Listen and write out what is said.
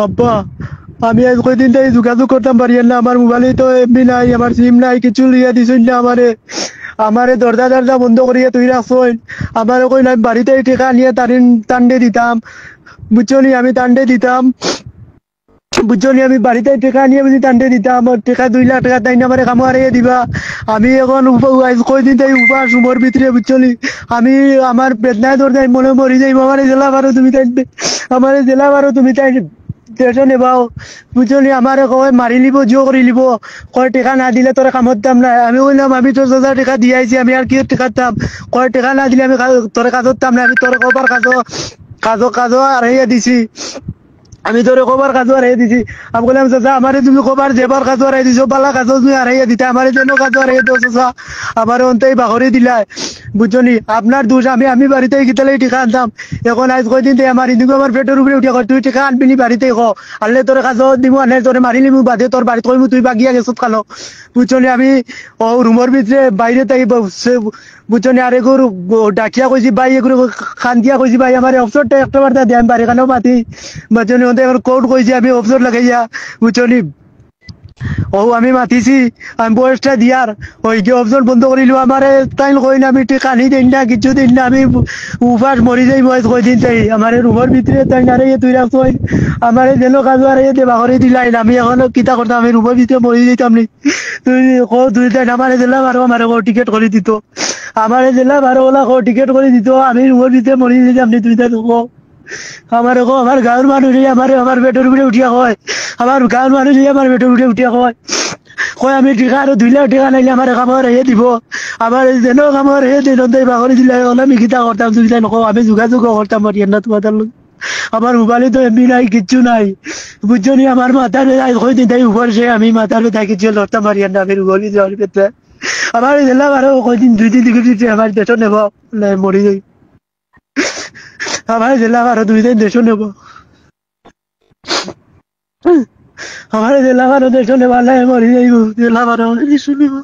আব্বা, আমি আজ কয়দিন থেকে যোগাযোগ করতাম পারি না, আমার মোবাইলে তো এমবি নাই, আমার সিম নাই, কিছু লিয়া দিছই না আমারে। আমারে দরজা দরজা বন্ধ করিয়া তুই রাখছই। আমারে কই না বাড়িতে টেকা নিয়ে তান্ডে দিতাম, বুঝছো নি, আমি তান্ডে দিতাম, বুঝছো নি, আমি বাড়িতে টেকা নিয়ে বুঝি তান্ডে দিতাম, টেকা 2 লাখ টাকা তাই না আমারে কামো হারিয়ে দিবা। আমি এখন আজ কয়দিন থেকে উপাস উমর ভিতরে, বুঝছো নি, আমি আমার বেদনায় দরজায় মনে মরি যাইব, আমারে জেলা পারো তুমি তাই, আমারে জেলা পারো তুমি তাই দেশো নেবাও, বুঝছো নি, আমারে কয় মারি লিব, জিও করে লিব, কয় টেকা না দিলে তোর কামত দাম নাই। আমি বললাম আমি তো 1000 টাকা দিয়ে আইছি, আমি আর কি টেকা দাম, কয় টেকা না দিলে আমি তোর কাজত দাম না, আমি তোর কবার কাজো কাজো কাজো আর হইয়া দিছি, আমি তোরে কবার কাজও হারাই দিছি। আমি বললাম চাচা আমারে তুমি কবার যেবার কাজও হারাই দিছো, পালা কাজও তুমি হারাইয়া দিতে, আমারে যেন কাজও হারাইয়া দিও চাচা, আমার অন্তাই বাহরে দিলাই, বুঝছো নি, আপনার দোষ। আমি বাড়িতে গিতালে টিকা আনতাম, এখন আজ কয়দিন থেকে আমার ইন্দুকে আমার পেটের উপরে উঠে কয় তুই টিকা আনবি নি বাড়িতে, আনলে তোর কাজও দিব, আনলে তোরে মারি লিমু, বাদে তোর বাড়িতে কইমু তুই বাগিয়া গেছত খালো, বুঝছো নি। আমি ও রুমের ভিতরে বাইরে তাই বুঝছো নি, আর এগুলো ডাকিয়া কইছি ভাই, এগুলো খান্দিয়া কইছি ভাই আমার অবসরটা একটা বার্তা দিয়ে আমি বাড়ি খানেও মাতি, বুঝছো নি, এখন কোর্ট কইছি আমি অবসর লাগাইয়া, বুঝছো নি, ও আমি মাতিছি, আমি বয়সটা দিয়ার ওই যে অপশন বন্ধ করিল আমারে, তাই কই না আমি কানি দিন না কিছু দিন না, আমি উপাস মরি যাই বয়স কয়দিন তাই আমার রুমের ভিতরে তাই না রে তুই রাখছ, আমারে যেন কাজ আর দেবা করে দিলাই, আমি এখন কিতা করতাম, আমি রুমের ভিতরে মরি যেতাম নি, তুই তাই আমারে দিলাম আর আমার টিকিট করে দিত, আমারে দিলাম আর ওলা টিকিট করে দিত, আমি রুমের ভিতরে মরি যেতাম নি, তুই তাই আমার আমার গাঁর মানুষ আমার পেটের উপরে উঠিয়া হয়, আমার গাঁর মানুষ আমার পেটের উপরে উঠিয়া হয়, কয় আমি টিকা আরো 2 লাখ টাকা নাইলে আমার কামড় হে দিব, আমার যেন কামড় হে দিন বাহরি দিলে আমি কিতা করতাম, তুমি তাই নকো, আমি যোগাযোগ করতাম পারি না তোমার আমার মোবাইলে তো এমবি নাই, কিচ্ছু নাই, বুঝছো নি, আমার মাথার কয়দিন তাই উপর সে আমি মাথার তাই কিছু লড়তাম পারি না, আমি বলি যাওয়ার পেতে আমার দিলাম আরো কয়দিন 2 দিন দিকে আমার দেশ নেব, মরি যাই, আমার দিলাম আরো 2 দিন দেশ নেব, আমার দিলাম আরো দেশ নেব, মরি যাইব, দিলাম আরো দেশ নেব।